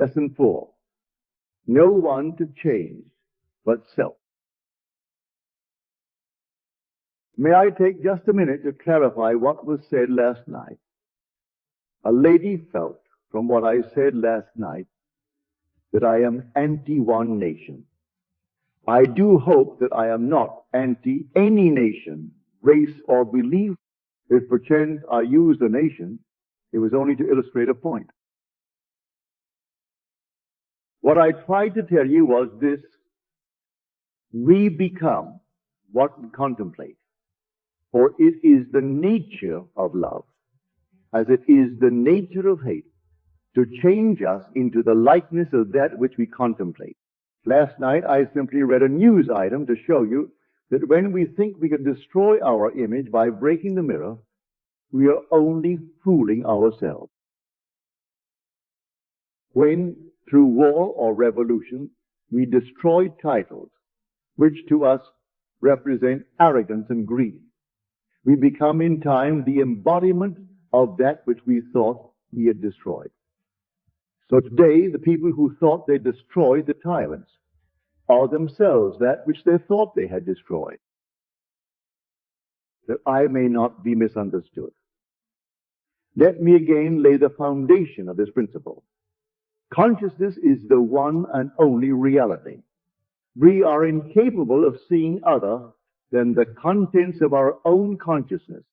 Lesson 4. No one to change but self. May I take just a minute to clarify what was said last night? A lady felt from what I said last night that I am anti-one nation. I do hope that I am not anti any nation, race, or belief. If perchance I used a nation, it was only to illustrate a point. What I tried to tell you was this: we become what we contemplate, for it is the nature of love, as it is the nature of hate, to change us into the likeness of that which we contemplate. Last night I simply read a news item to show you that when we think we can destroy our image by breaking the mirror, we are only fooling ourselves. When, through war or revolution, we destroy titles, which to us represent arrogance and greed, we become in time the embodiment of that which we thought we had destroyed. So today, the people who thought they destroyed the tyrants are themselves that which they thought they had destroyed. That I may not be misunderstood, let me again lay the foundation of this principle. Consciousness is the one and only reality. We are incapable of seeing other than the contents of our own consciousness.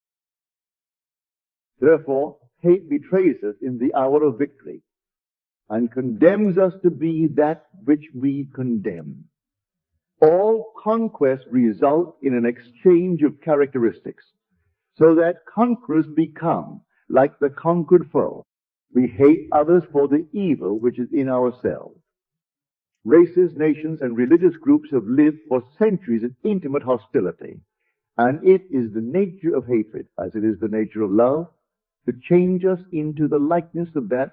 Therefore, hate betrays us in the hour of victory and condemns us to be that which we condemn. All conquests result in an exchange of characteristics, so that conquerors become like the conquered foe. We hate others for the evil which is in ourselves. Races, nations, and religious groups have lived for centuries in intimate hostility, and it is the nature of hatred, as it is the nature of love, to change us into the likeness of that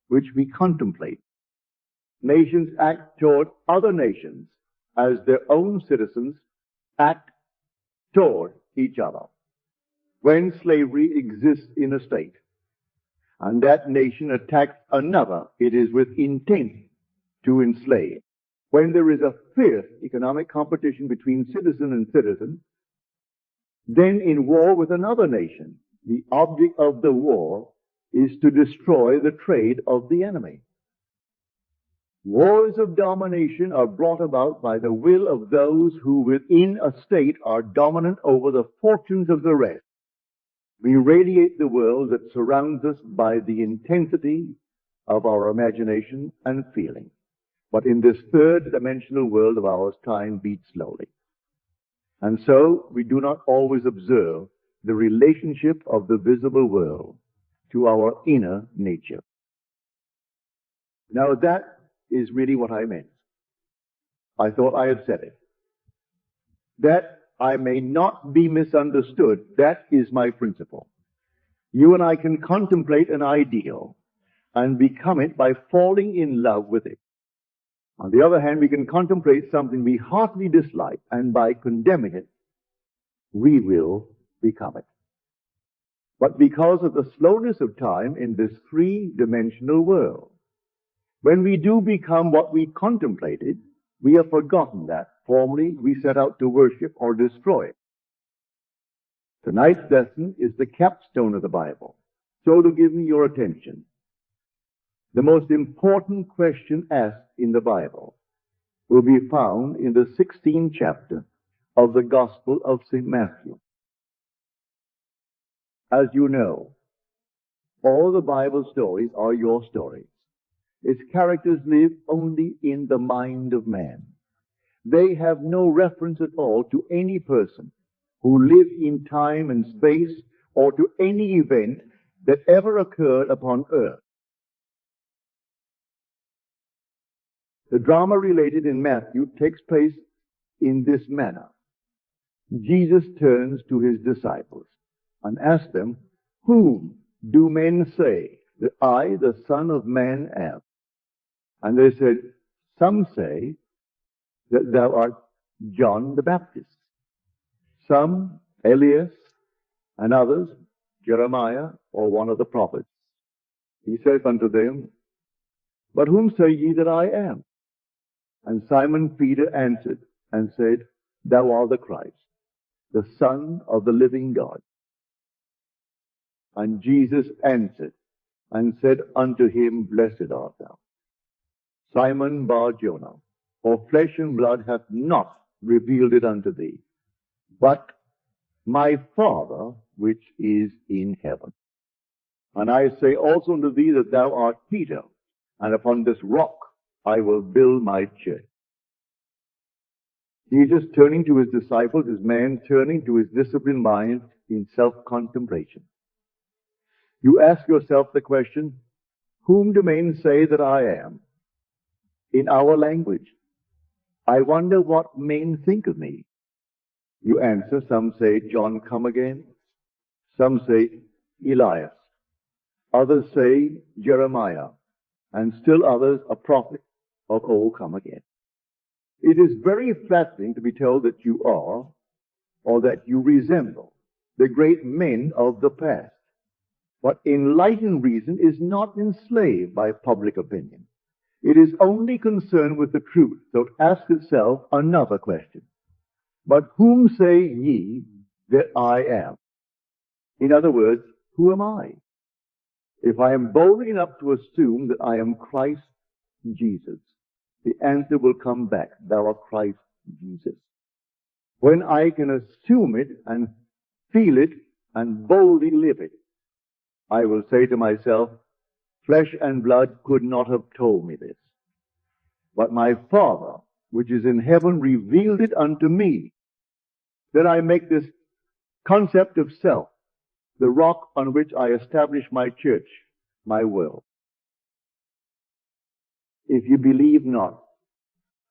which we contemplate. Nations act toward other nations as their own citizens act toward each other. When slavery exists in a state, and that nation attacks another, it is with intent to enslave. When there is a fierce economic competition between citizen and citizen, then in war with another nation, the object of the war is to destroy the trade of the enemy. Wars of domination are brought about by the will of those who within a state are dominant over the fortunes of the rest. We radiate the world that surrounds us by the intensity of our imagination and feeling. But in this third dimensional world of ours, time beats slowly. And so we do not always observe the relationship of the visible world to our inner nature. Now that is really what I meant. I thought I had said it. That I may not be misunderstood, that is my principle. You and I can contemplate an ideal and become it by falling in love with it. On the other hand, we can contemplate something we heartily dislike, and by condemning it, we will become it. But because of the slowness of time in this three-dimensional world, when we do become what we contemplated, we have forgotten that formerly we set out to worship or destroy it. Tonight's lesson is the capstone of the Bible. So to give me your attention, the most important question asked in the Bible will be found in the 16th chapter of the Gospel of St. Matthew. As you know, all the Bible stories are your stories. Its characters live only in the mind of man. They have no reference at all to any person who lived in time and space or to any event that ever occurred upon earth. The drama related in Matthew takes place in this manner. Jesus turns to his disciples and asks them, "Whom do men say that I, the Son of Man, am?" And they said, "Some say that thou art John the Baptist, some Elias, and others Jeremiah or one of the prophets." He saith unto them, But whom say ye that I am? And Simon Peter answered and said, Thou art the Christ, the Son of the living God. And Jesus answered and said unto him, Blessed art thou, Simon Bar-Jonah, for flesh and blood hath not revealed it unto thee, but my Father which is in heaven. And I say also unto thee that thou art Peter, and upon this rock I will build my church. Jesus turning to his disciples is man turning to his disciplined mind in self-contemplation. You ask yourself the question, whom do men say that I am? In our language, I wonder what men think of me. You answer, some say, John come again. Some say, Elias. Others say, Jeremiah. And still others, a prophet of old come again. It is very flattering to be told that you are, or that you resemble, the great men of the past. But enlightened reason is not enslaved by public opinion. It is only concerned with the truth, so it asks itself another question. But whom say ye that I am? In other words, who am I? If I am bold enough to assume that I am Christ Jesus, the answer will come back, thou art Christ Jesus. When I can assume it and feel it and boldly live it, I will say to myself, flesh and blood could not have told me this. But my Father, which is in heaven, revealed it unto me. Then I make this concept of self the rock on which I establish my church, my world. If you believe not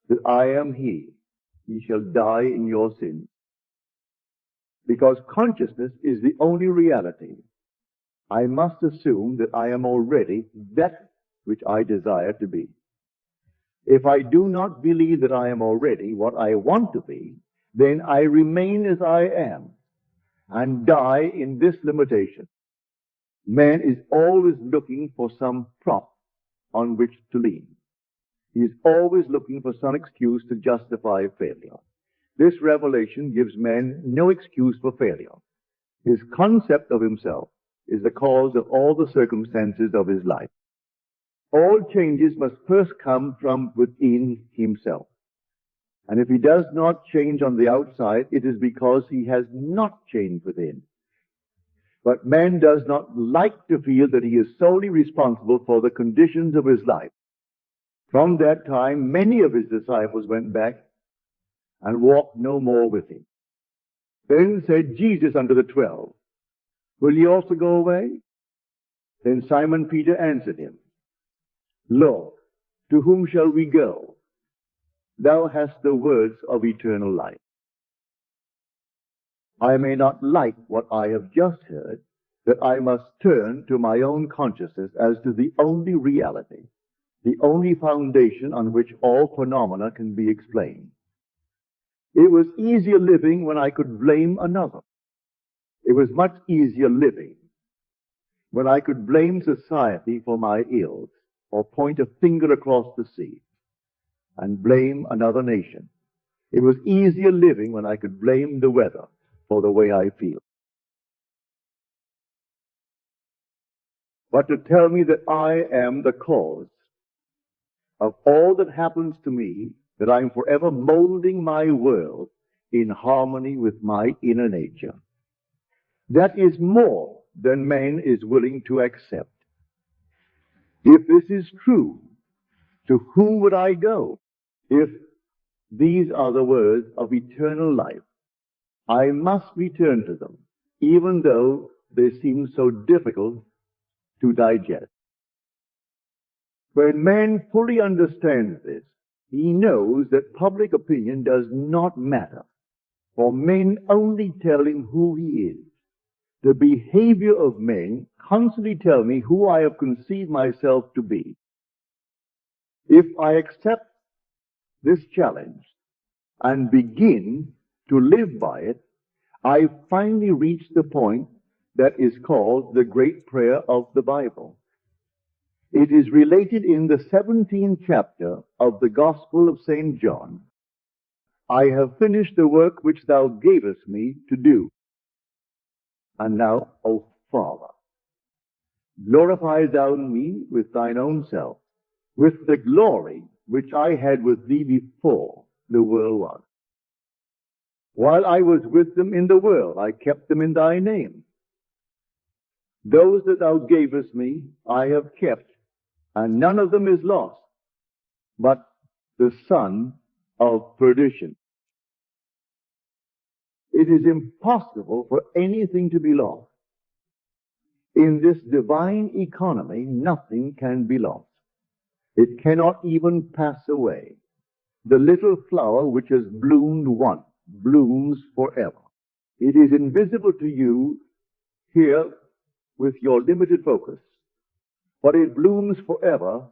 that I am He, ye shall die in your sins. Because consciousness is the only reality, I must assume that I am already that which I desire to be. If I do not believe that I am already what I want to be, then I remain as I am and die in this limitation. Man is always looking for some prop on which to lean. He is always looking for some excuse to justify failure. This revelation gives man no excuse for failure. His concept of himself is the cause of all the circumstances of his life. All changes must first come from within himself. And if he does not change on the outside, it is because he has not changed within. But man does not like to feel that he is solely responsible for the conditions of his life. From that time, many of his disciples went back and walked no more with him. Then said Jesus unto the 12, Will ye also go away? Then Simon Peter answered him, Lord, to whom shall we go? Thou hast the words of eternal life. I may not like what I have just heard, that I must turn to my own consciousness as to the only reality, the only foundation on which all phenomena can be explained. It was easier living when I could blame another. It was much easier living when I could blame society for my ills, or point a finger across the sea and blame another nation. It was easier living when I could blame the weather for the way I feel. But to tell me that I am the cause of all that happens to me, that I'm forever molding my world in harmony with my inner nature, that is more than man is willing to accept. If this is true, to whom would I go? If these are the words of eternal life, I must return to them, even though they seem so difficult to digest. When man fully understands this, he knows that public opinion does not matter, for men only tell him who he is. The behavior of men constantly tell me who I have conceived myself to be. If I accept this challenge and begin to live by it, I finally reach the point that is called the great prayer of the Bible. It is related in the 17th chapter of the Gospel of St. John. I have finished the work which thou gavest me to do. And now, O Father, glorify thou me with thine own self, with the glory which I had with thee before the world was. While I was with them in the world, I kept them in thy name. Those that thou gavest me, I have kept, and none of them is lost, but the son of perdition. It is impossible for anything to be lost. In this divine economy, nothing can be lost. It cannot even pass away. The little flower which has bloomed once blooms forever. It is invisible to you here with your limited focus, but it blooms forever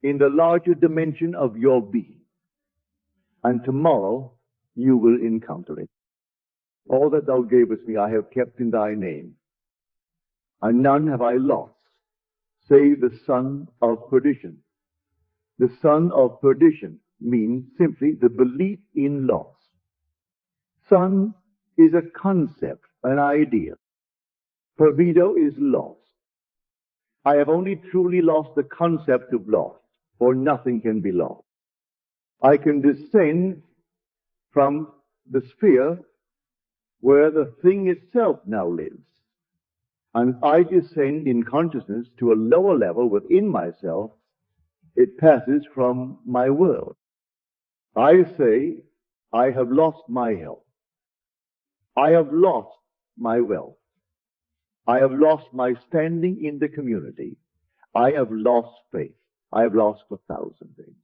in the larger dimension of your being. And tomorrow you will encounter it. All that thou gavest me I have kept in thy name, and none have I lost, save the son of perdition. The son of perdition means simply the belief in loss. Son is a concept, an idea. Pervido is loss. I have only truly lost the concept of loss, for nothing can be lost. I can descend from the sphere where the thing itself now lives, and I descend in consciousness to a lower level within myself. It passes from my world. I say, I have lost my health. I have lost my wealth. I have lost my standing in the community. I have lost faith. I have lost 1,000 things.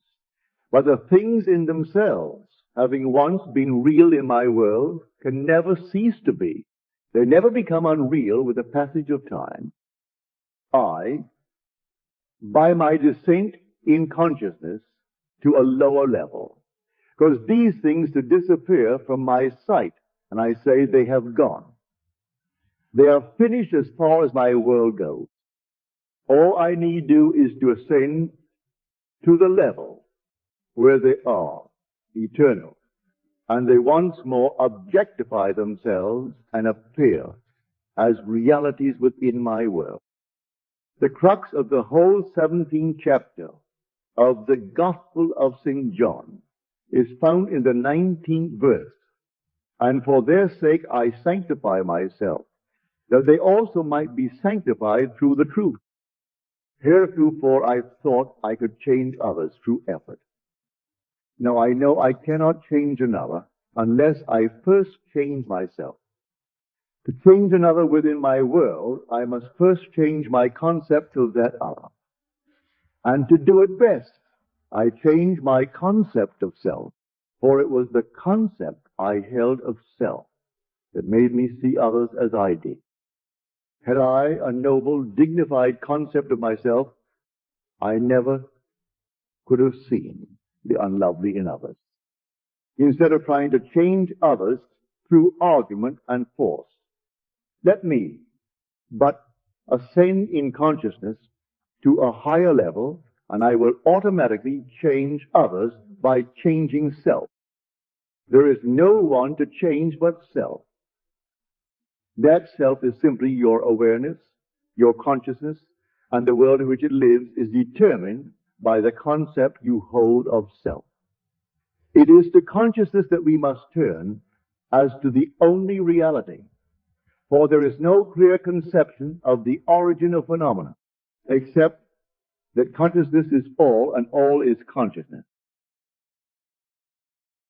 But the things in themselves, having once been real in my world, can never cease to be. They never become unreal with the passage of time. I, by my descent in consciousness to a lower level, because these things to disappear from my sight, and I say they have gone. They are finished as far as my world goes. All I need do is to ascend to the level where they are, eternal, and they once more objectify themselves and appear as realities within my world. The crux of the whole 17th chapter of the Gospel of St. John is found in the 19th verse. And for their sake I sanctify myself, that they also might be sanctified through the truth. Heretofore I thought I could change others through effort. Now I know I cannot change another unless I first change myself. To change another within my world, I must first change my concept of that other. And to do it best, I change my concept of self, for it was the concept I held of self that made me see others as I did. Had I a noble, dignified concept of myself, I never could have seen the unlovely in others. Instead of trying to change others through argument and force, let me but ascend in consciousness to a higher level, and I will automatically change others by changing self. There is no one to change but self. That self is simply your awareness, your consciousness, and the world in which it lives is determined by the concept you hold of self. It is to consciousness that we must turn as to the only reality, for there is no clear conception of the origin of phenomena, except that consciousness is all and all is consciousness.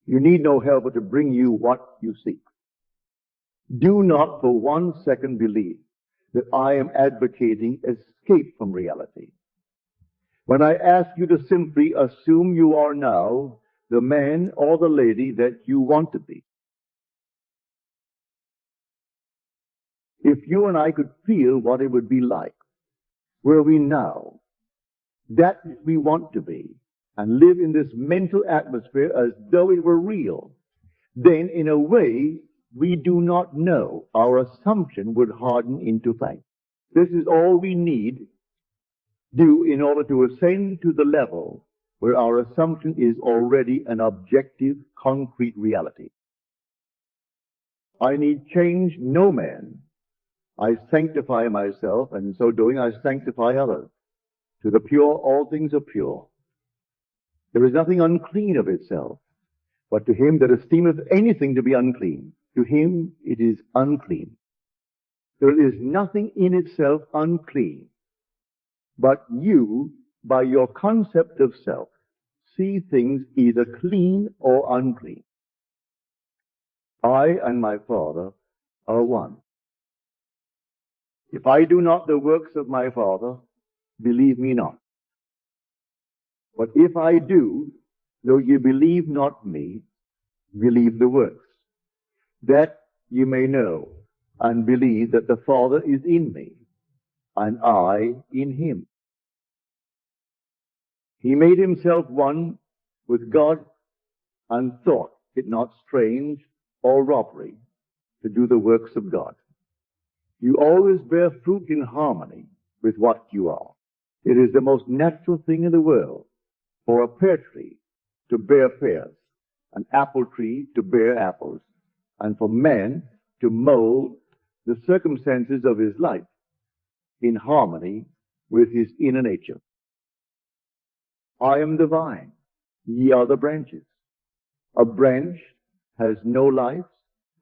You need no helper to bring you what you seek. Do not for 1 second believe that I am advocating escape from reality. When I ask you to simply assume you are now the man or the lady that you want to be. If you and I could feel what it would be like, were we now that we want to be, and live in this mental atmosphere as though it were real, then in a way we do not know. Our assumption would harden into fact. This is all we need do in order to ascend to the level where our assumption is already an objective, concrete reality. I need change no man. I sanctify myself, and in so doing I sanctify others. To the pure, all things are pure. There is nothing unclean of itself, but to him that esteemeth anything to be unclean, to him it is unclean. There is nothing in itself unclean, but you, by your concept of self, see things either clean or unclean. I and my Father are one. If I do not the works of my Father, believe me not. But if I do, though ye believe not me, believe the works, that ye may know and believe that the Father is in me, and I in him. He made himself one with God, and thought it not strange or robbery to do the works of God. You always bear fruit in harmony with what you are. It is the most natural thing in the world for a pear tree to bear pears, an apple tree to bear apples, and for man to mold the circumstances of his life in harmony with his inner nature. I am the vine, ye are the branches. A branch has no life,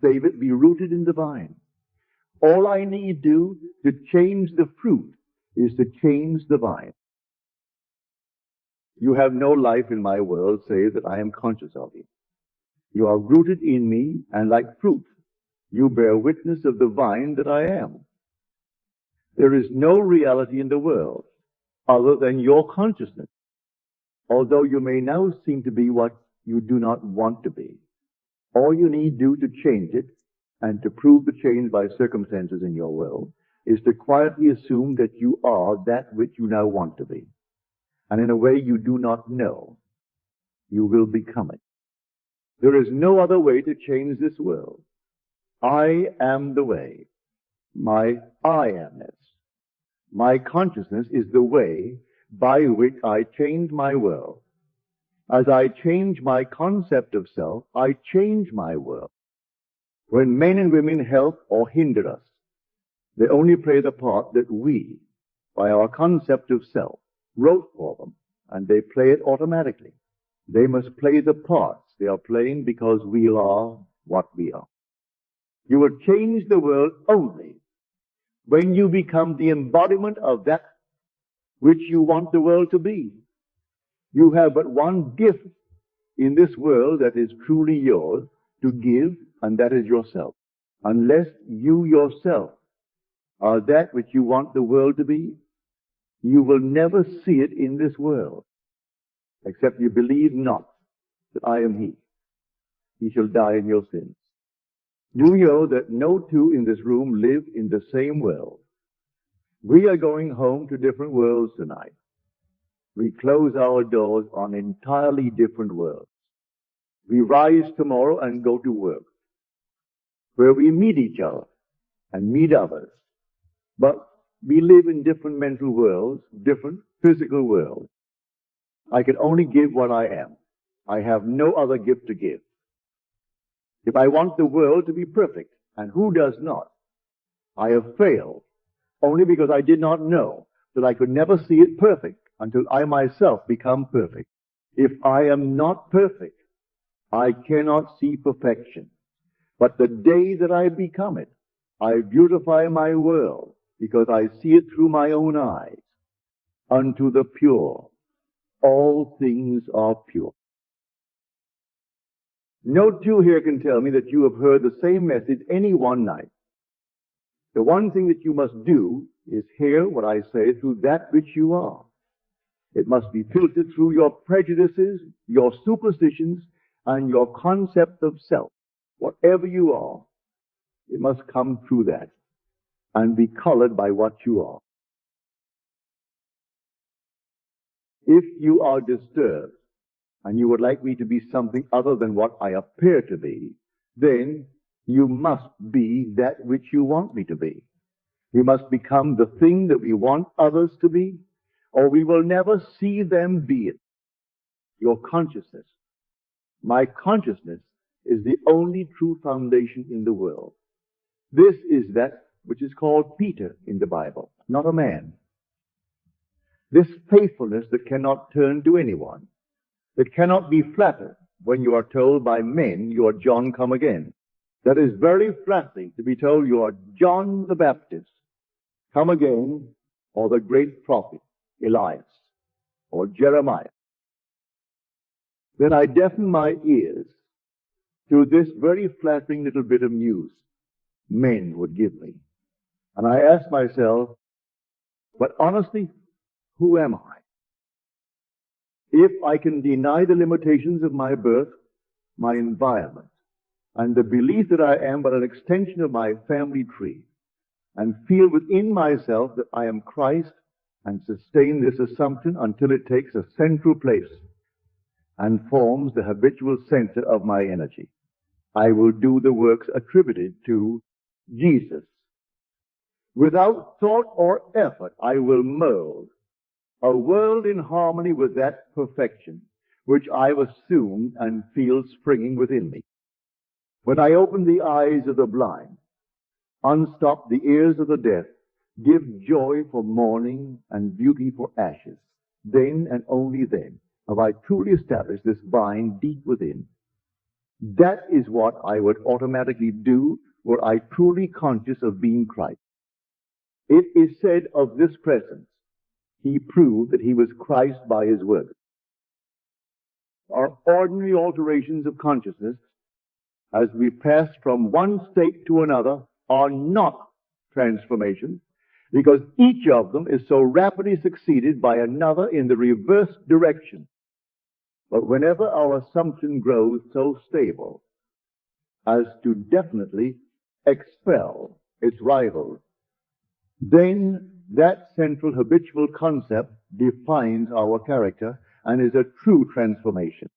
save it be rooted in the vine. All I need do to change the fruit is to change the vine. You have no life in my world save that I am conscious of you. You are rooted in me, and like fruit, you bear witness of the vine that I am. There is no reality in the world other than your consciousness, although you may now seem to be what you do not want to be. All you need do to change it, and to prove the change by circumstances in your world, is to quietly assume that you are that which you now want to be. And in a way you do not know, you will become it. There is no other way to change this world. I am the way. My I-amness, my consciousness is the way by which I change my world. As I change my concept of self, I change my world. When men and women help or hinder us, they only play the part that we, by our concept of self, wrote for them, and they play it automatically. They must play the parts they are playing because we are what we are. You will change the world only when you become the embodiment of that which you want the world to be. You have but one gift in this world that is truly yours to give, and that is yourself. Unless you yourself are that which you want the world to be, you will never see it in this world, except you believe not that I am He. He shall die in your sins. Do you know that no two in this room live in the same world? We are going home to different worlds tonight. We close our doors on entirely different worlds. We rise tomorrow and go to work, where we meet each other and meet others. But we live in different mental worlds, different physical worlds. I can only give what I am. I have no other gift to give. If I want the world to be perfect, and who does not, I have failed only because I did not know that I could never see it perfect until I myself become perfect. If I am not perfect, I cannot see perfection. But the day that I become it, I beautify my world because I see it through my own eyes. Unto the pure, all things are pure. No two here can tell me that you have heard the same message any one night. The one thing that you must do is hear what I say through that which you are. It must be filtered through your prejudices, your superstitions, and your concept of self. Whatever you are, it must come through that and be colored by what you are. If you are disturbed and you would like me to be something other than what I appear to be, then you must be that which you want me to be. You must become the thing that we want others to be, or we will never see them be it. Your consciousness. My consciousness is the only true foundation in the world. This is that which is called Peter in the Bible, not a man. This faithfulness that cannot turn to anyone, that cannot be flattered when you are told by men you are John come again. That is very flattering to be told you are John the Baptist come again, or the great prophet Elias, or Jeremiah. Then I deafen my ears to this very flattering little bit of news men would give me. And I ask myself, but honestly, who am I? If I can deny the limitations of my birth, my environment, and the belief that I am but an extension of my family tree, and feel within myself that I am Christ, and sustain this assumption until it takes a central place and forms the habitual center of my energy, I will do the works attributed to Jesus. Without thought or effort, I will mold a world in harmony with that perfection which I've assumed and feel springing within me. When I open the eyes of the blind, unstop the ears of the deaf, give joy for mourning and beauty for ashes, then and only then have I truly established this vine deep within. That is what I would automatically do were I truly conscious of being Christ. It is said of this presence, he proved that he was Christ by his word. Our ordinary alterations of consciousness as we pass from one state to another are not transformations, because each of them is so rapidly succeeded by another in the reverse direction. But whenever our assumption grows so stable as to definitely expel its rivals, then that central habitual concept defines our character and is a true transformation.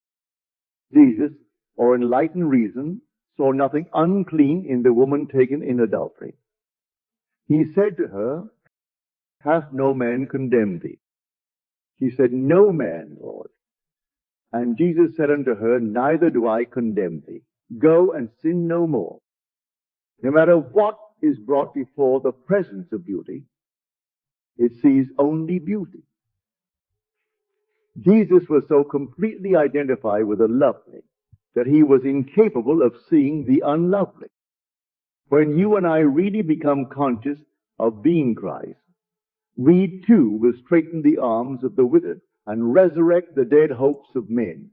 Jesus, or enlightened reason, saw nothing unclean in the woman taken in adultery. He said to her, hath no man condemned thee? She said, no man, Lord. And Jesus said unto her, neither do I condemn thee. Go and sin no more. No matter what is brought before the presence of beauty, it sees only beauty. Jesus was so completely identified with the lovely that he was incapable of seeing the unlovely. When you and I really become conscious of being Christ, we too will straighten the arms of the withered and resurrect the dead hopes of men.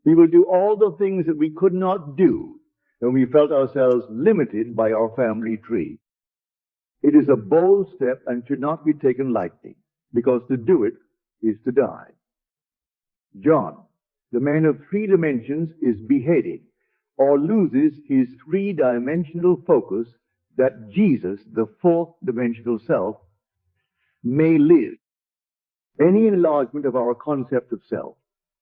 We will do all the things that we could not do when we felt ourselves limited by our family tree. It is a bold step and should not be taken lightly, because to do it is to die. John, the man of 3 dimensions, is beheaded or loses his 3-dimensional focus that Jesus, the 4th-dimensional self, may live. Any enlargement of our concept of self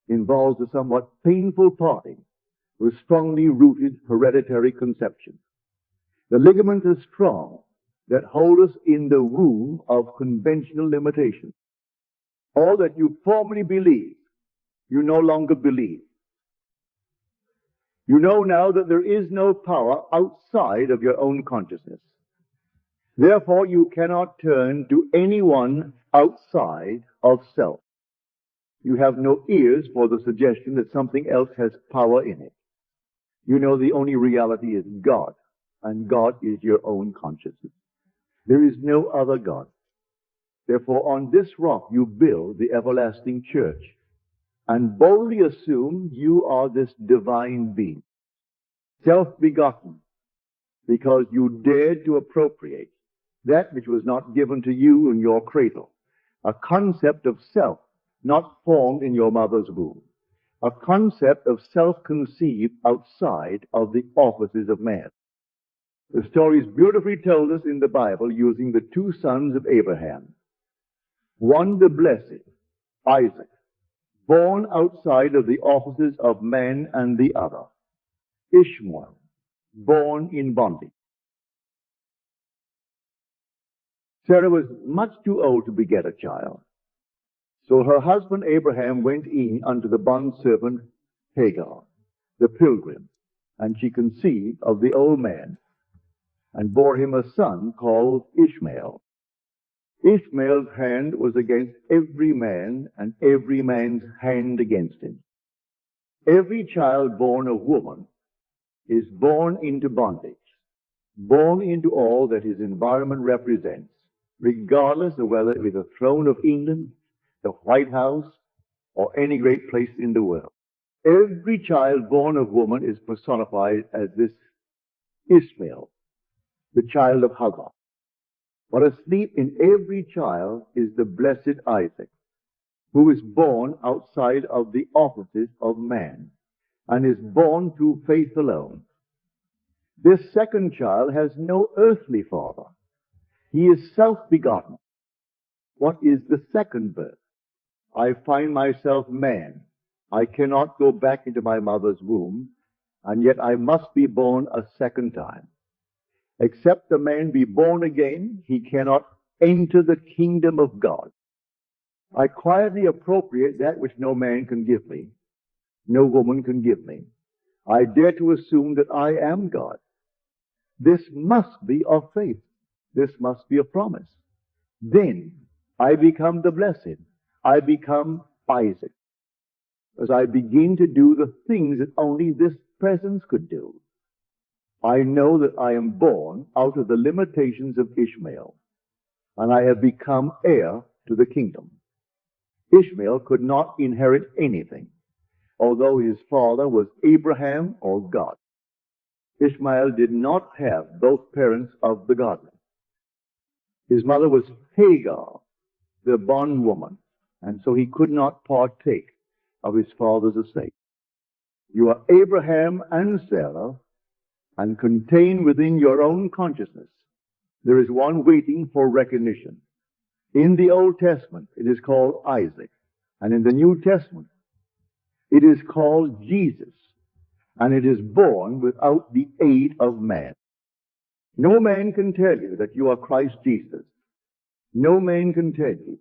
involves a somewhat painful parting with strongly rooted hereditary conceptions. The ligaments are strong that hold us in the womb of conventional limitations. All that you formerly believed, you no longer believe. You know now that there is no power outside of your own consciousness. Therefore, you cannot turn to anyone outside of self. You have no ears for the suggestion that something else has power in it. You know the only reality is God, and God is your own consciousness. There is no other God. Therefore, on this rock you build the everlasting church, and boldly assume you are this divine being, self-begotten, because you dared to appropriate that which was not given to you in your cradle, a concept of self not formed in your mother's womb, a concept of self-conceived outside of the offices of man. The story is beautifully told us in the Bible using the 2 sons of Abraham. One, the blessed, Isaac, born outside of the offices of man, and the other, Ishmael, born in bondage. Sarah was much too old to beget a child. So her husband Abraham went in unto the bondservant Hagar, the pilgrim, and she conceived of the old man, and bore him a son called Ishmael. Ishmael's hand was against every man, and every man's hand against him. Every child born of woman is born into bondage, born into all that his environment represents, regardless of whether it be the throne of England, the White House, or any great place in the world. Every child born of woman is personified as this Ishmael, the child of Hagar. But asleep in every child is the blessed Isaac, who is born outside of the offices of man, and is born through faith alone. This second child has no earthly father. He is self-begotten. What is the second birth? I find myself man. I cannot go back into my mother's womb, and yet I must be born a second time. Except the man be born again, he cannot enter the kingdom of God. I quietly appropriate that which no man can give me, no woman can give me. I dare to assume that I am God. This must be of faith. This must be a promise. Then I become the blessed. I become Isaac. As I begin to do the things that only this presence could do, I know that I am born out of the limitations of Ishmael, and I have become heir to the kingdom. Ishmael could not inherit anything, although his father was Abraham or God. Ishmael did not have both parents of the godly. His mother was Hagar, the bondwoman, and so he could not partake of his father's estate. You are Abraham and Sarah, and contained within your own consciousness, there is one waiting for recognition. In the Old Testament, it is called Isaac, and in the New Testament, it is called Jesus, and it is born without the aid of man. No man can tell you that you are Christ Jesus. No man can tell you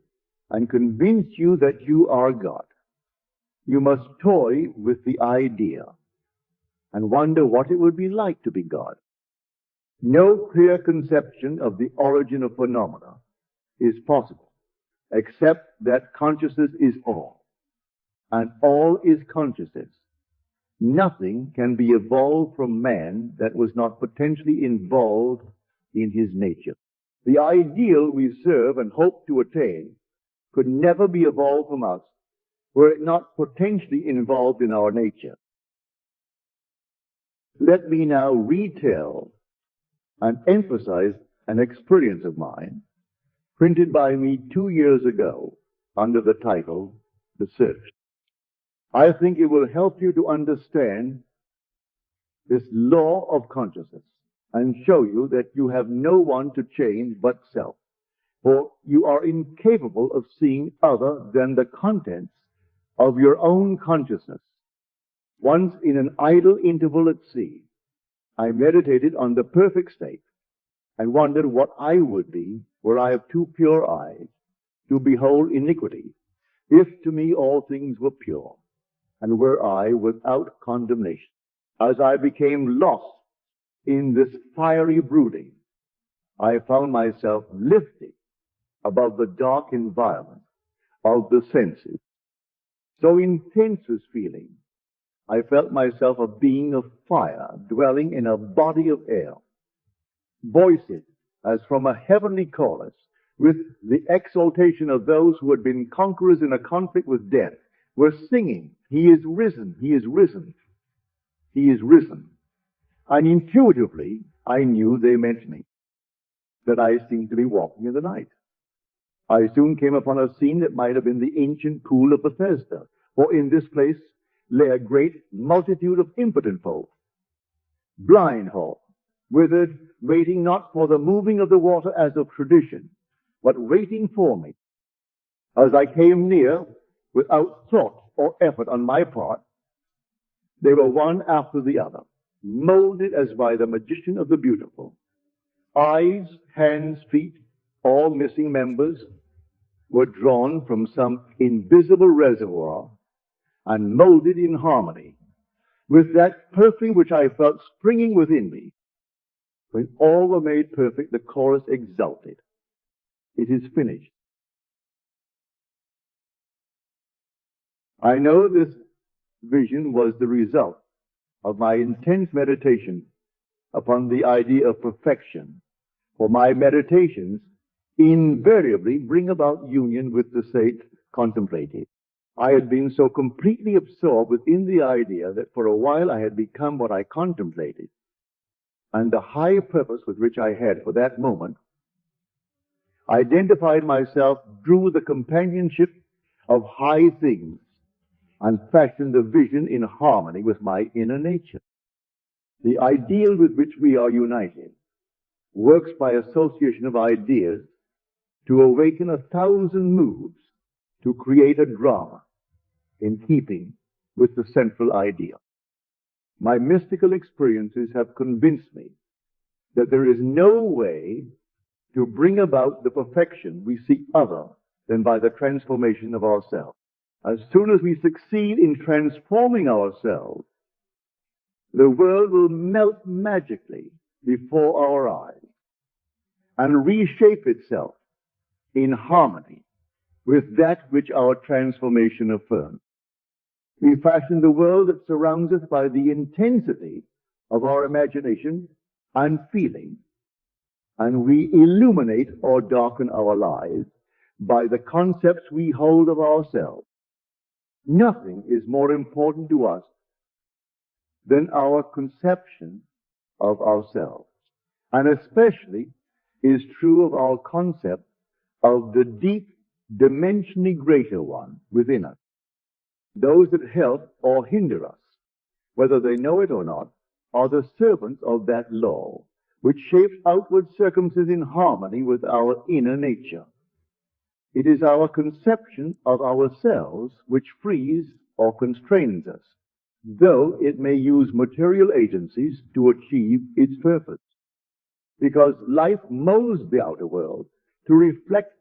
and convince you that you are God. You must toy with the idea and wonder what it would be like to be God. No clear conception of the origin of phenomena is possible, except that consciousness is all, and all is consciousness. Nothing can be evolved from man that was not potentially involved in his nature. The ideal we serve and hope to attain could never be evolved from us were it not potentially involved in our nature. Let me now retell and emphasize an experience of mine printed by me 2 years ago under the title, The Search. I think it will help you to understand this law of consciousness and show you that you have no one to change but self, for you are incapable of seeing other than the contents of your own consciousness. Once in an idle interval at sea, I meditated on the perfect state and wondered what I would be were I of too pure eyes to behold iniquity, if to me all things were pure, and were I without condemnation. As I became lost in this fiery brooding, I found myself lifted above the dark environment of the senses. So intense was feeling, I felt myself a being of fire dwelling in a body of air. Voices as from a heavenly chorus, with the exaltation of those who had been conquerors in a conflict with death, were singing, He is risen, He is risen, He is risen. And intuitively, I knew they meant me, that I seemed to be walking in the night. I soon came upon a scene that might have been the ancient pool of Bethesda, for in this place lay a great multitude of impotent folk, blind folk, withered, waiting not for the moving of the water as of tradition, but waiting for me. As I came near, without thought or effort on my part, they were one after the other, molded as by the magician of the beautiful. Eyes, hands, feet, all missing members, were drawn from some invisible reservoir and molded in harmony with that perfect which I felt springing within me. When all were made perfect, the chorus exulted. It is finished. I know this vision was the result of my intense meditation upon the idea of perfection, for my meditations invariably bring about union with the state contemplated. I had been so completely absorbed within the idea that for a while I had become what I contemplated, and the high purpose with which I had for that moment identified myself through the companionship of high things and fashioned the vision in harmony with my inner nature. The ideal with which we are united works by association of ideas to awaken 1,000 moods to create a drama in keeping with the central idea. My mystical experiences have convinced me that there is no way to bring about the perfection we seek other than by the transformation of ourselves. As soon as we succeed in transforming ourselves, the world will melt magically before our eyes and reshape itself in harmony with that which our transformation affirms. We fashion the world that surrounds us by the intensity of our imagination and feeling, and we illuminate or darken our lives by the concepts we hold of ourselves. Nothing is more important to us than our conception of ourselves, and especially is true of our concept of the deep, dimensionally greater one within us. Those that help or hinder us, whether they know it or not, are the servants of that law which shapes outward circumstances in harmony with our inner nature. It is our conception of ourselves which frees or constrains us, though it may use material agencies to achieve its purpose. Because life molds the outer world to reflect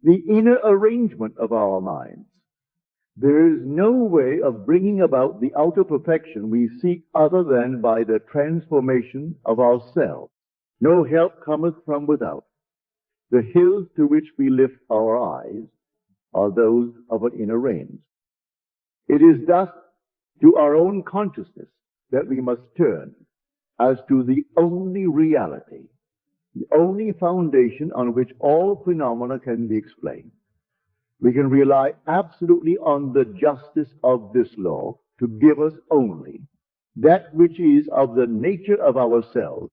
the inner arrangement of our minds. There is no way of bringing about the outer perfection we seek other than by the transformation of ourselves. No help cometh from without. The hills to which we lift our eyes are those of an inner range. It is thus to our own consciousness that we must turn as to the only reality, the only foundation on which all phenomena can be explained. We can rely absolutely on the justice of this law to give us only that which is of the nature of ourselves.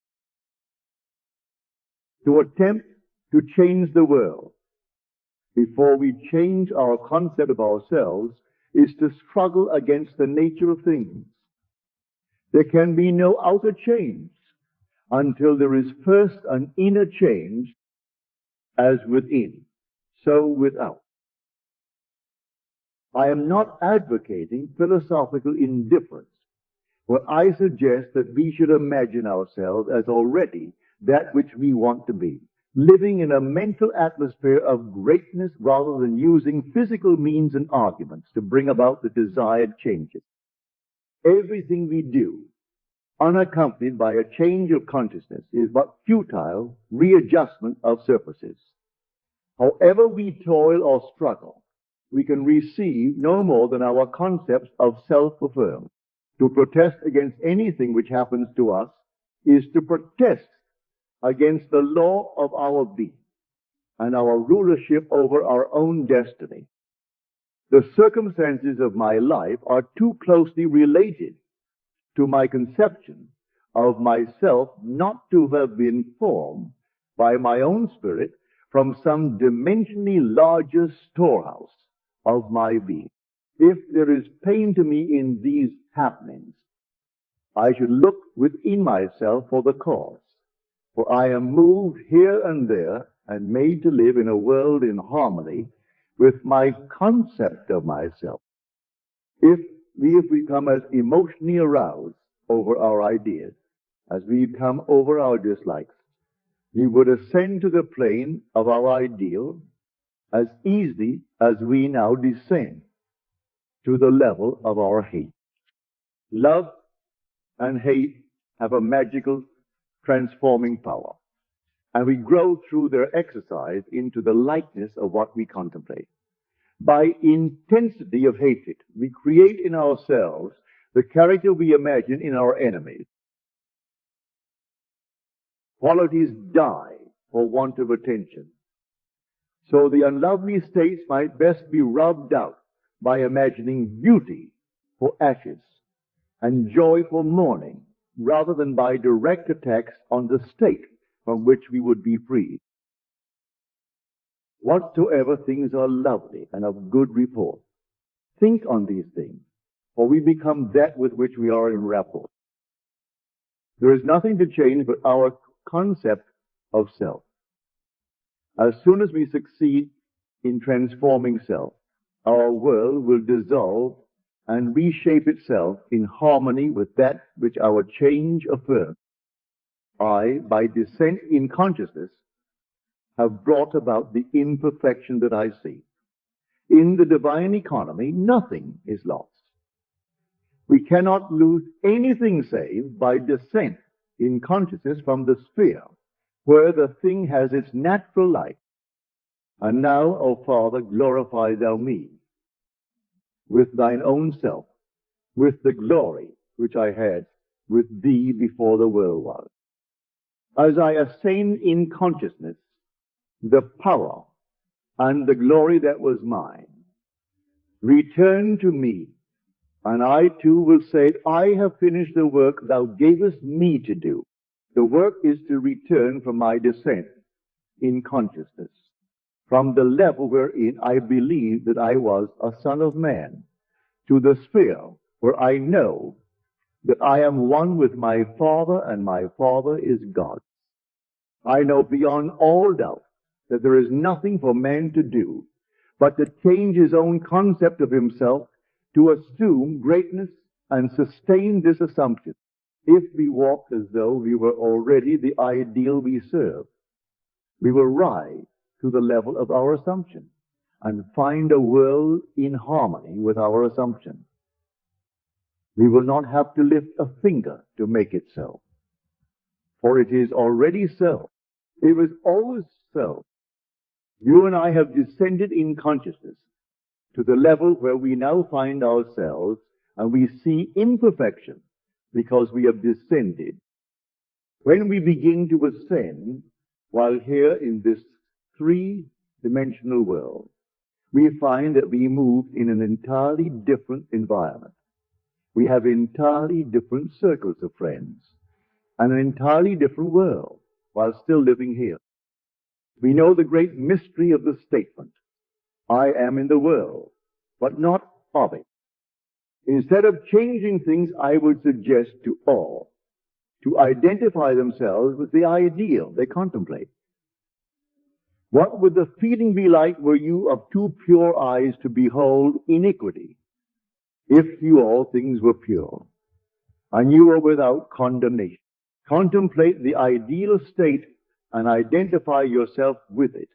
To attempt to change the world before we change our concept of ourselves is to struggle against the nature of things. There can be no outer change until there is first an inner change, as within, so without. I am not advocating philosophical indifference when I suggest that we should imagine ourselves as already that which we want to be, living in a mental atmosphere of greatness rather than using physical means and arguments to bring about the desired changes. Everything we do, unaccompanied by a change of consciousness, is but futile readjustment of surfaces. However we toil or struggle, we can receive no more than our concepts of self-affirm. To protest against anything which happens to us is to protest against the law of our being and our rulership over our own destiny. The circumstances of my life are too closely related to my conception of myself not to have been formed by my own spirit from some dimensionally larger storehouse of my being. If there is pain to me in these happenings, I should look within myself for the cause. For I am moved here and there and made to live in a world in harmony with my concept of myself. If we become as emotionally aroused over our ideas as we come over our dislikes, we would ascend to the plane of our ideal as easily as we now descend to the level of our hate. Love and hate have a magical transforming power, and we grow through their exercise into the likeness of what we contemplate. By intensity of hatred, we create in ourselves the character we imagine in our enemies. Qualities die for want of attention. So the unlovely states might best be rubbed out by imagining beauty for ashes and joy for mourning, rather than by direct attacks on the state from which we would be freed. Whatsoever things are lovely and of good report, think on these things, for we become that with which we are in rapport. There is nothing to change but our concept of self. As soon as we succeed in transforming self, our world will dissolve and reshape itself in harmony with that which our change affirms. I, by descent in consciousness, have brought about the imperfection that I see. In the divine economy, nothing is lost. We cannot lose anything save by descent in consciousness from the sphere where the thing has its natural life. And now, O Father, glorify thou me with thine own self, with the glory which I had with thee before the world was. As I ascend in consciousness, the power and the glory that was mine return to me, and I too will say, I have finished the work thou gavest me to do. The work is to return from my descent in consciousness, from the level wherein I believed that I was a son of man, to the sphere where I know that I am one with my Father, and my Father is God. I know beyond all doubt that there is nothing for man to do but to change his own concept of himself to assume greatness and sustain this assumption. If we walk as though we were already the ideal we serve, we will rise to the level of our assumption and find a world in harmony with our assumption. We will not have to lift a finger to make it so, for it is already so. It was always so. You and I have descended in consciousness to the level where we now find ourselves, and we see imperfection because we have descended. When we begin to ascend, while here in this three-dimensional world, we find that we move in an entirely different environment. We have entirely different circles of friends and an entirely different world while still living here. We know the great mystery of the statement, I am in the world, but not of it. Instead of changing things, I would suggest to all to identify themselves with the ideal they contemplate. What would the feeling be like were you of too pure eyes to behold iniquity, if you all things were pure, and you were without condemnation? Contemplate the ideal state and identify yourself with it,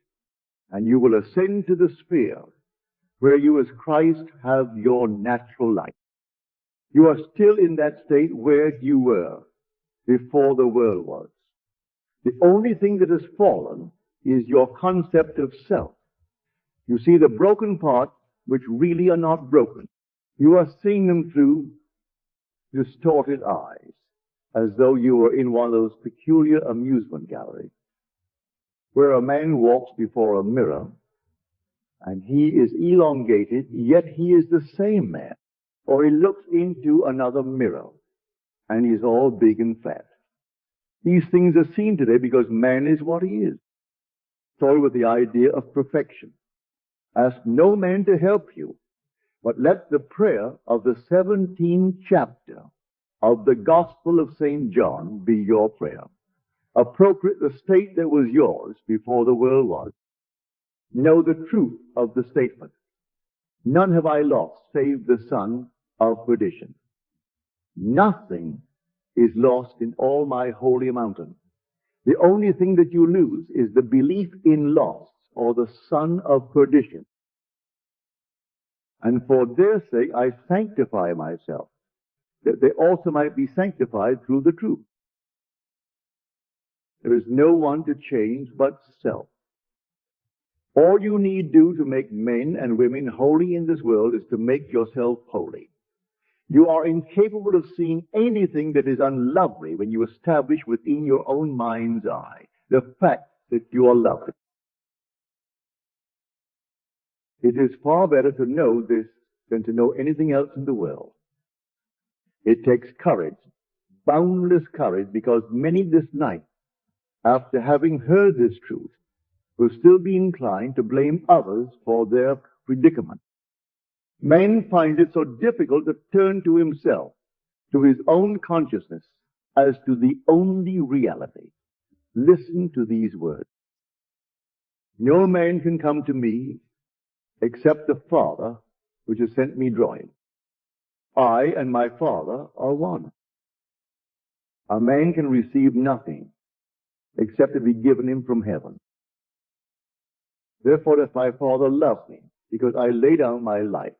and you will ascend to the sphere where you as Christ have your natural life. You are still in that state where you were before the world was. The only thing that has fallen is your concept of self. You see the broken parts which really are not broken. You are seeing them through distorted eyes, as though you were in one of those peculiar amusement galleries where a man walks before a mirror and he is elongated, yet he is the same man. Or he looks into another mirror and he's all big and fat. These things are seen today because man is what he is. So with the idea of perfection. Ask no man to help you, but let the prayer of the 17th chapter of the Gospel of St. John be your prayer. Appropriate the state that was yours before the world was. Know the truth of the statement. None have I lost save the son of perdition. Nothing is lost in all my holy mountain. The only thing that you lose is the belief in loss or the son of perdition. And for their sake I sanctify myself, that they also might be sanctified through the truth. There is no one to change but self. All you need do to make men and women holy in this world is to make yourself holy. You are incapable of seeing anything that is unlovely when you establish within your own mind's eye the fact that you are lovely. It is far better to know this than to know anything else in the world. It takes courage, boundless courage, because many this night, after having heard this truth, will still be inclined to blame others for their predicament. Man finds it so difficult to turn to himself, to his own consciousness, as to the only reality. Listen to these words. No man can come to me except the Father which has sent me draw him. I and my Father are one. A man can receive nothing except it be given him from heaven. Therefore doth my Father love me, because I lay down my life,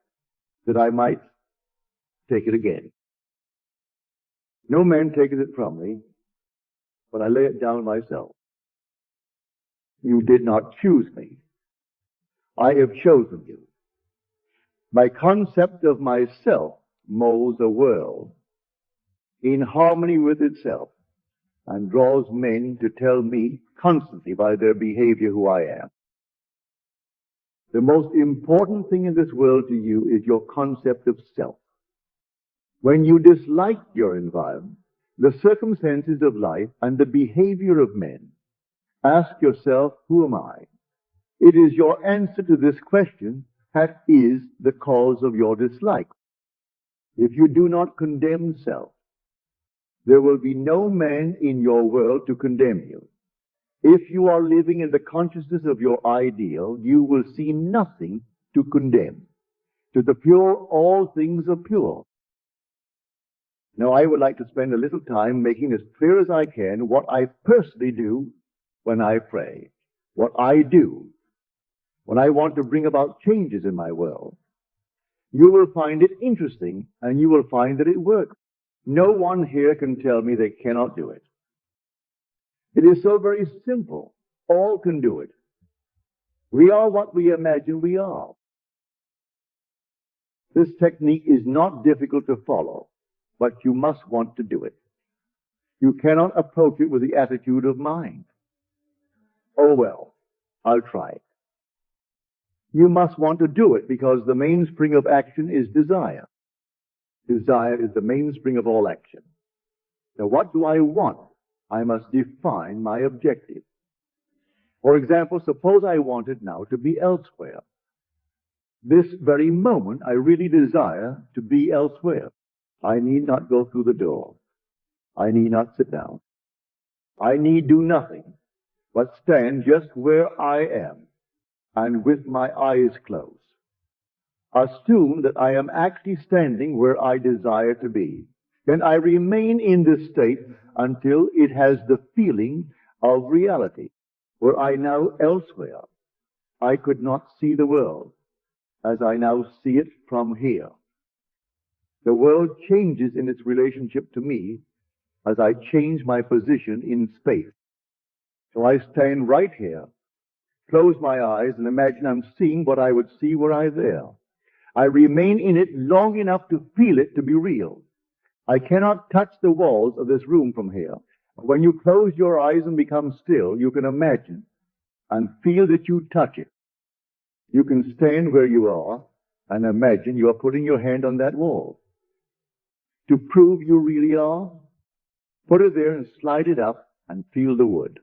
that I might take it again. No man taketh it from me, but I lay it down myself. You did not choose me. I have chosen you. My concept of myself molds a world in harmony with itself and draws men to tell me constantly by their behavior who I am. The most important thing in this world to you is your concept of self. When you dislike your environment, the circumstances of life, and the behavior of men, ask yourself, who am I? It is your answer to this question that is the cause of your dislike. If you do not condemn self, there will be no man in your world to condemn you. If you are living in the consciousness of your ideal, you will see nothing to condemn. To the pure, all things are pure. Now, I would like to spend a little time making as clear as I can what I personally do when I pray, what I do when I want to bring about changes in my world. You will find it interesting, and you will find that it works. No one here can tell me they cannot do it. It is so very simple. All can do it. We are what we imagine we are. This technique is not difficult to follow, but you must want to do it. You cannot approach it with the attitude of mind. Oh well, I'll try it. You must want to do it because the mainspring of action is desire. Desire is the mainspring of all action. Now, what do I want? I must define my objective. For example, suppose I wanted now to be elsewhere. This very moment, I really desire to be elsewhere. I need not go through the door. I need not sit down. I need do nothing but stand just where I am and with my eyes closed. Assume that I am actually standing where I desire to be. Then I remain in this state until it has the feeling of reality. Were I now elsewhere, I could not see the world as I now see it from here. The world changes in its relationship to me as I change my position in space. So I stand right here, close my eyes, and imagine I'm seeing what I would see were I there. I remain in it long enough to feel it to be real. I cannot touch the walls of this room from here. When you close your eyes and become still, you can imagine and feel that you touch it. You can stand where you are and imagine you are putting your hand on that wall. To prove you really are, put it there and slide it up and feel the wood.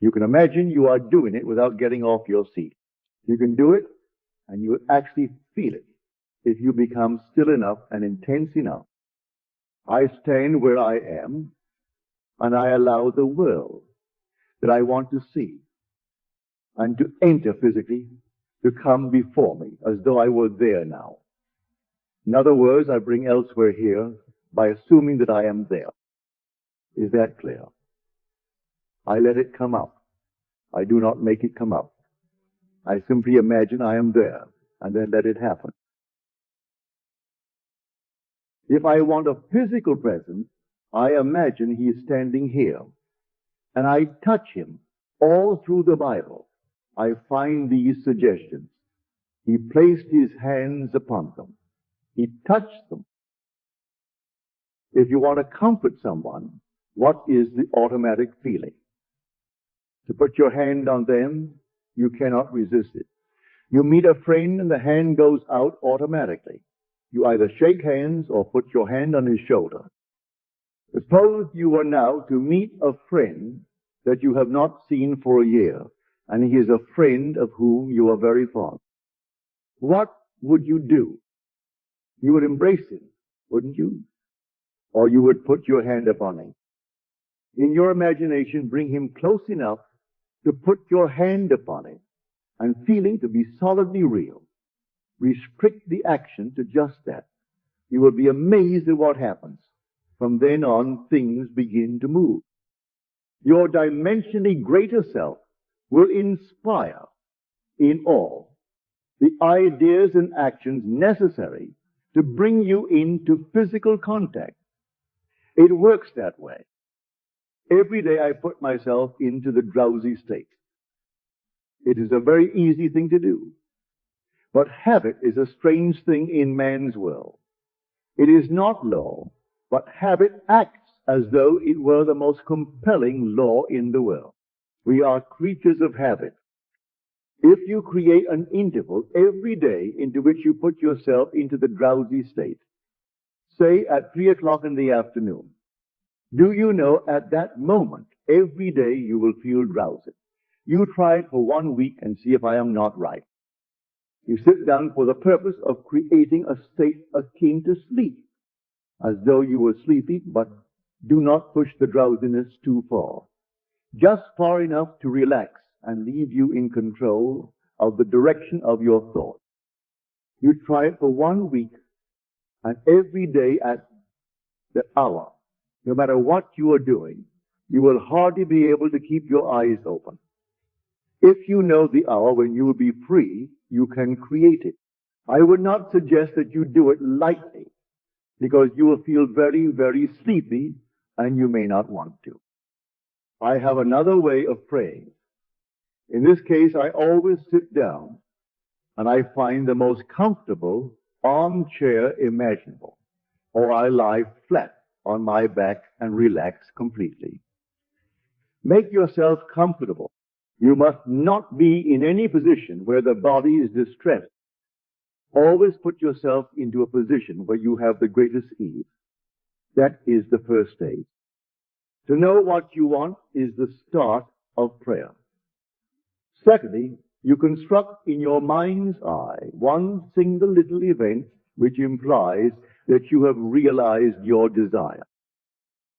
You can imagine you are doing it without getting off your seat. You can do it and you will actually feel it if you become still enough and intense enough. I stand where I am and I allow the world that I want to see and to enter physically to come before me as though I were there now. In other words, I bring elsewhere here by assuming that I am there. Is that clear? I let it come up. I do not make it come up. I simply imagine I am there and then let it happen. If I want a physical presence, I imagine he is standing here and I touch him. All through the Bible, I find these suggestions. He placed his hands upon them. He touched them. If you want to comfort someone, what is the automatic feeling? To put your hand on them, you cannot resist it. You meet a friend and the hand goes out automatically. You either shake hands or put your hand on his shoulder. Suppose you were now to meet a friend that you have not seen for a year, and he is a friend of whom you are very fond. What would you do? You would embrace him, wouldn't you? Or you would put your hand upon him. In your imagination, bring him close enough to put your hand upon him, and feeling to be solidly real. Restrict the action to just that. You will be amazed at what happens. From then on, things begin to move. Your dimensionally greater self will inspire in all the ideas and actions necessary to bring you into physical contact. It works that way. Every day I put myself into the drowsy state. It is a very easy thing to do. But habit is a strange thing in man's world. It is not law, but habit acts as though it were the most compelling law in the world. We are creatures of habit. If you create an interval every day into which you put yourself into the drowsy state, say at 3 o'clock in the afternoon, do you know at that moment, every day you will feel drowsy? You try it for 1 week and see if I am not right. You sit down for the purpose of creating a state akin to sleep, as though you were sleepy, but do not push the drowsiness too far. Just far enough to relax and leave you in control of the direction of your thought. You try it for 1 week, and every day at the hour, no matter what you are doing, you will hardly be able to keep your eyes open. If you know the hour when you will be free, you can create it. I would not suggest that you do it lightly, because you will feel very, very sleepy, and you may not want to. I have another way of praying. In this case, I always sit down, and I find the most comfortable armchair imaginable, or I lie flat on my back and relax completely. Make yourself comfortable. You must not be in any position where the body is distressed. Always put yourself into a position where you have the greatest ease. That is the first stage. To know what you want is the start of prayer. Secondly, you construct in your mind's eye one single little event which implies that you have realized your desire.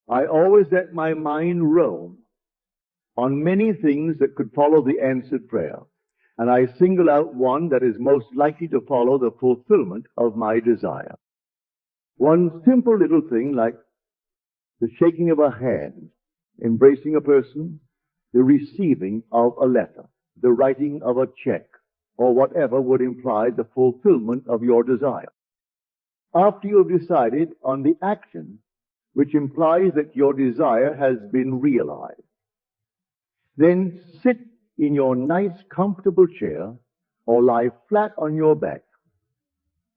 I always let my mind roam on many things that could follow the answered prayer, and I single out one that is most likely to follow the fulfillment of my desire. One simple little thing like the shaking of a hand, embracing a person, the receiving of a letter, the writing of a check, or whatever would imply the fulfillment of your desire. After you have decided on the action which implies that your desire has been realized, then sit in your nice, comfortable chair or lie flat on your back.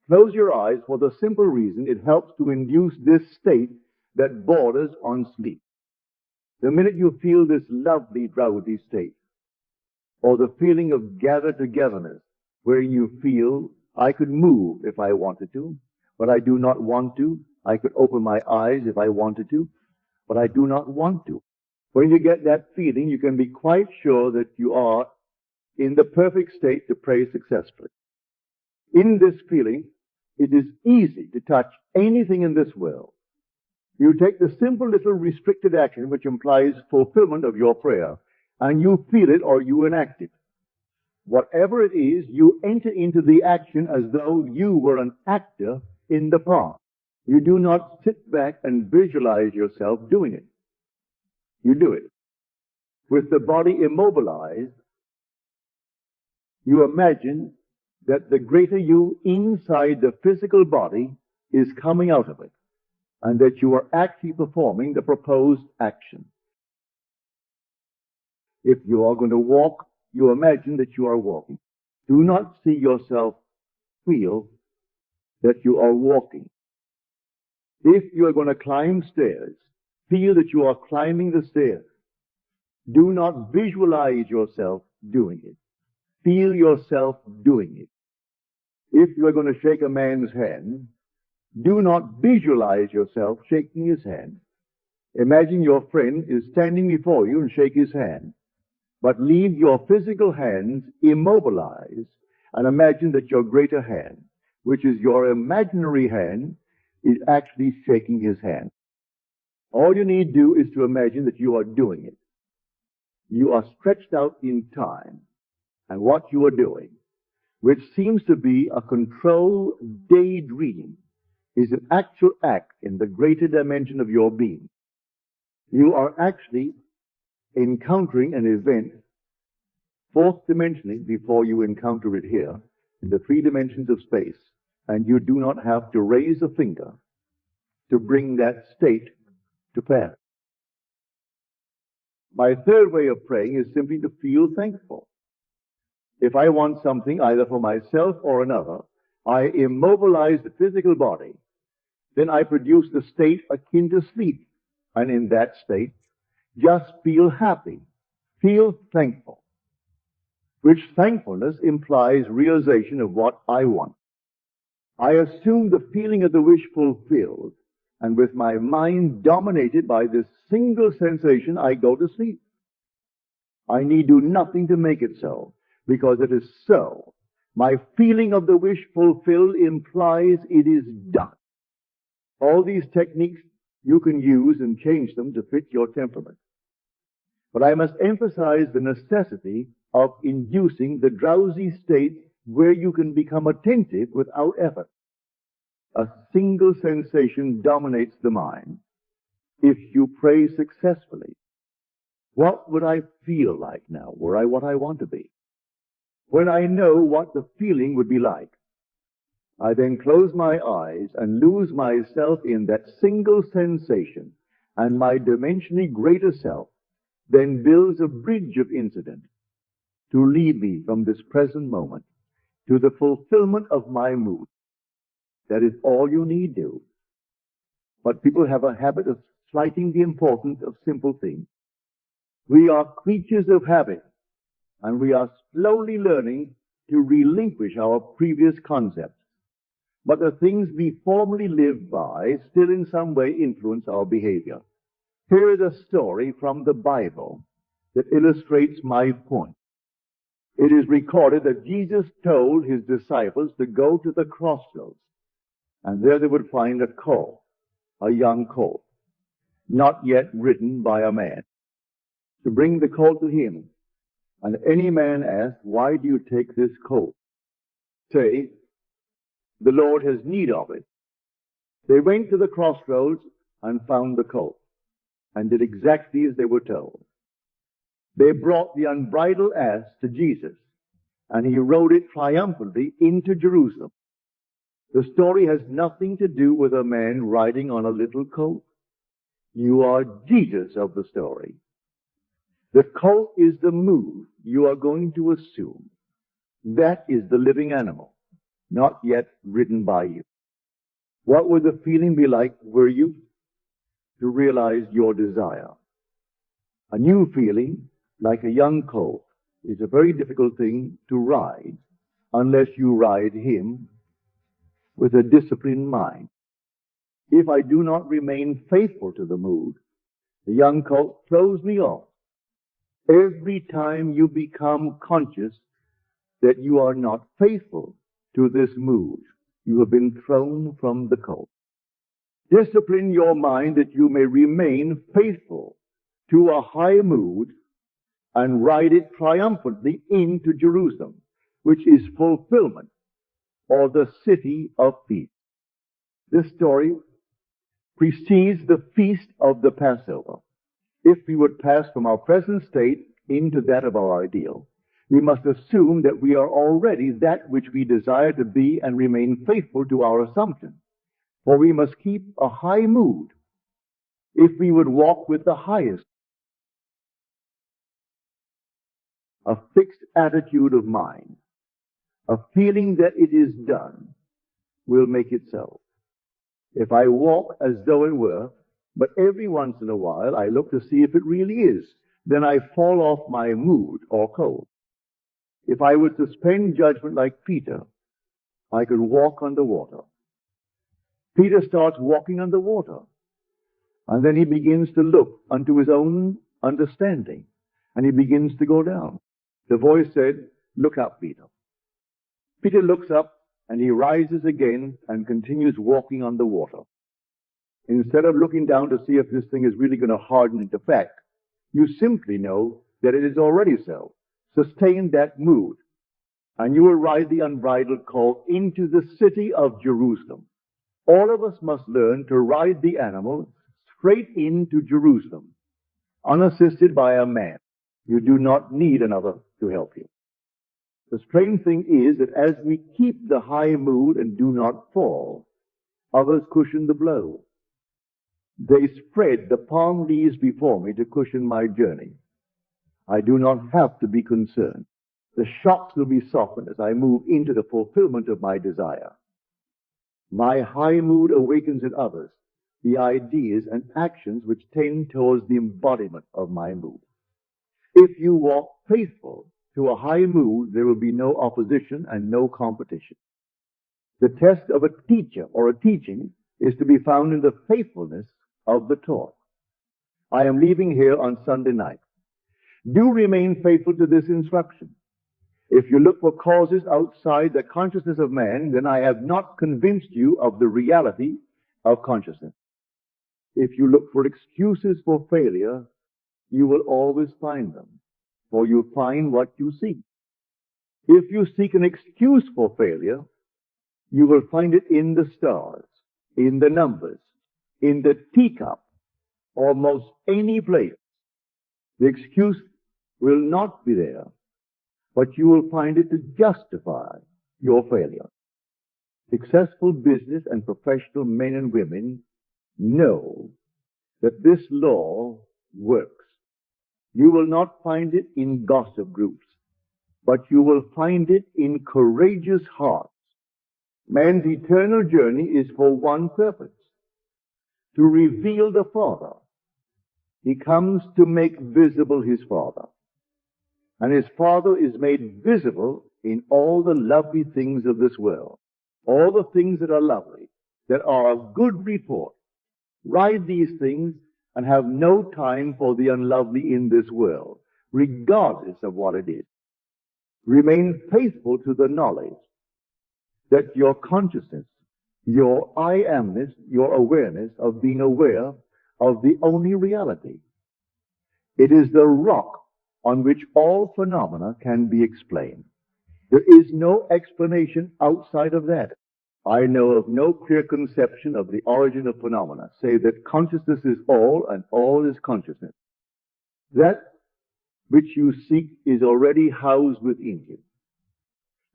Close your eyes for the simple reason it helps to induce this state that borders on sleep. The minute you feel this lovely drowsy state, or the feeling of gathered togetherness, where you feel, I could move if I wanted to, but I do not want to. I could open my eyes if I wanted to, but I do not want to. When you get that feeling, you can be quite sure that you are in the perfect state to pray successfully. In this feeling, it is easy to touch anything in this world. You take the simple little restricted action which implies fulfillment of your prayer, and you feel it or you enact it. Whatever it is, you enter into the action as though you were an actor in the part. You do not sit back and visualize yourself doing it. You do it. with the body immobilized, you imagine that the greater you inside the physical body is coming out of it, and that you are actually performing the proposed action. If you are going to walk, you imagine that you are walking. Do not see yourself feel that you are walking. If you are going to climb stairs, feel that you are climbing the stairs. Do not visualize yourself doing it. Feel yourself doing it. If you are going to shake a man's hand, do not visualize yourself shaking his hand. Imagine your friend is standing before you and shake his hand. But leave your physical hands immobilized and imagine that your greater hand, which is your imaginary hand, is actually shaking his hand. All you need to do is to imagine that you are doing it. You are stretched out in time, and what you are doing, which seems to be a controlled daydream, is an actual act in the greater dimension of your being. You are actually encountering an event fourth dimensionally before you encounter it here in the three dimensions of space, and you do not have to raise a finger to bring that state to pass. My third way of praying is simply to feel thankful. If I want something either for myself or another, I immobilize the physical body, then I produce the state akin to sleep, and in that state, just feel happy, feel thankful, which thankfulness implies realization of what I want. I assume the feeling of the wish fulfilled, and with my mind dominated by this single sensation, I go to sleep. I need do nothing to make it so, because it is so. My feeling of the wish fulfilled implies it is done. All these techniques you can use and change them to fit your temperament. But I must emphasize the necessity of inducing the drowsy state where you can become attentive without effort. A single sensation dominates the mind. If you pray successfully, what would I feel like now were I what I want to be? When I know what the feeling would be like, I then close my eyes and lose myself in that single sensation, and my dimensionally greater self then builds a bridge of incident to lead me from this present moment to the fulfillment of my mood. That is all you need do. But people have a habit of slighting the importance of simple things. We are creatures of habit, and we are slowly learning to relinquish our previous concepts. But the things we formerly lived by still in some way influence our behavior. Here is a story from the Bible that illustrates my point. It is recorded that Jesus told his disciples to go to the crossroads, and there they would find a colt, a young colt, not yet ridden by a man, to bring the colt to him. And any man asked, "Why do you take this colt?" Say, "The Lord has need of it." They went to the crossroads and found the colt, and did exactly as they were told. They brought the unbridled ass to Jesus, and he rode it triumphantly into Jerusalem. The story has nothing to do with a man riding on a little colt. You are Jesus of the story. The colt is the mood you are going to assume. That is the living animal, not yet ridden by you. What would the feeling be like were you to realize your desire? A new feeling, like a young colt, is a very difficult thing to ride unless you ride him with a disciplined mind. If I do not remain faithful to the mood, the young colt throws me off. Every time you become conscious that you are not faithful to this mood, you have been thrown from the colt. Discipline your mind that you may remain faithful to a high mood and ride it triumphantly into Jerusalem, which is fulfillment, or the city of peace. This story precedes the feast of the Passover. If we would pass from our present state into that of our ideal, we must assume that we are already that which we desire to be and remain faithful to our assumption. For we must keep a high mood if we would walk with the highest. A fixed attitude of mind, a feeling that it is done, will make it so. If I walk as though it were, but every once in a while I look to see if it really is, then I fall off my mood or cold. If I would suspend judgment like Peter, I could walk on the water. Peter starts walking on the water, and then he begins to look unto his own understanding, and he begins to go down. The voice said, "Look up, Peter." Peter looks up, and he rises again and continues walking on the water. Instead of looking down to see if this thing is really going to harden into fact, you simply know that it is already so. Sustain that mood, and you will ride the unbridled colt into the city of Jerusalem. All of us must learn to ride the animal straight into Jerusalem, unassisted by a man. You do not need another to help you. The strange thing is that as we keep the high mood and do not fall, others cushion the blow. They spread the palm leaves before me to cushion my journey. I do not have to be concerned. The shocks will be softened as I move into the fulfillment of my desire. My high mood awakens in others the ideas and actions which tend towards the embodiment of my mood. If you walk faithful to a high mood, there will be no opposition and no competition. The test of a teacher or a teaching is to be found in the faithfulness of the taught. I am leaving here on Sunday night. Do remain faithful to this instruction. If you look for causes outside the consciousness of man, then I have not convinced you of the reality of consciousness. If you look for excuses for failure, you will always find them, for you find what you seek. If you seek an excuse for failure, you will find it in the stars, in the numbers, in the teacup, almost any place. The excuse will not be there, but you will find it to justify your failure. Successful business and professional men and women know that this law works. You will not find it in gossip groups, but you will find it in courageous hearts. Man's eternal journey is for one purpose: to reveal the Father. He comes to make visible his Father. And his Father is made visible in all the lovely things of this world. All the things that are lovely, that are of good report. Ride these things and have no time for the unlovely in this world, regardless of what it is. Remain faithful to the knowledge that your consciousness, your I amness, your awareness of being aware of the only reality. It is the rock on which all phenomena can be explained. There is no explanation outside of that. I know of no clear conception of the origin of phenomena, save that consciousness is all and all is consciousness. That which you seek is already housed within you.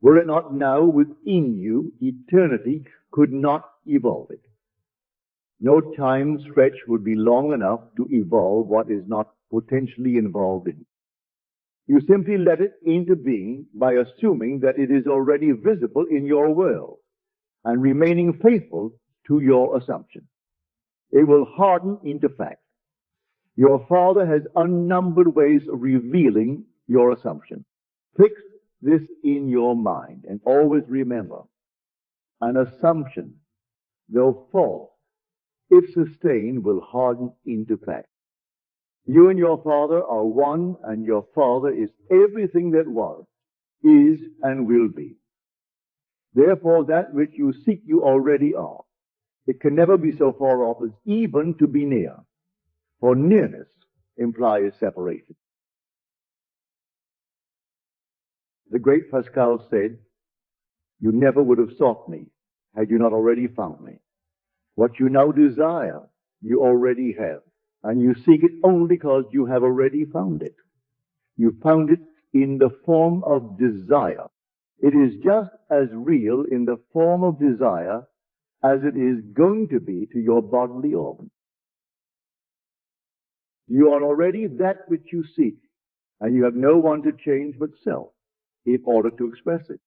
Were it not now within you, eternity could not evolve it. No time stretch would be long enough to evolve what is not potentially involved in it. You simply let it into being by assuming that it is already visible in your world and remaining faithful to your assumption. It will harden into fact. Your Father has unnumbered ways of revealing your assumption. Fix this in your mind and always remember, an assumption, though false, if sustained, will harden into fact. You and your Father are one, and your Father is everything that was, is, and will be. Therefore, that which you seek you already are. It can never be so far off as even to be near, for nearness implies separation. The great Pascal said, "You never would have sought me had you not already found me. What you now desire, you already have. And you seek it only because you have already found it. You found it in the form of desire. It is just as real in the form of desire as it is going to be to your bodily organ. You are already that which you seek, and you have no one to change but self in order to express it.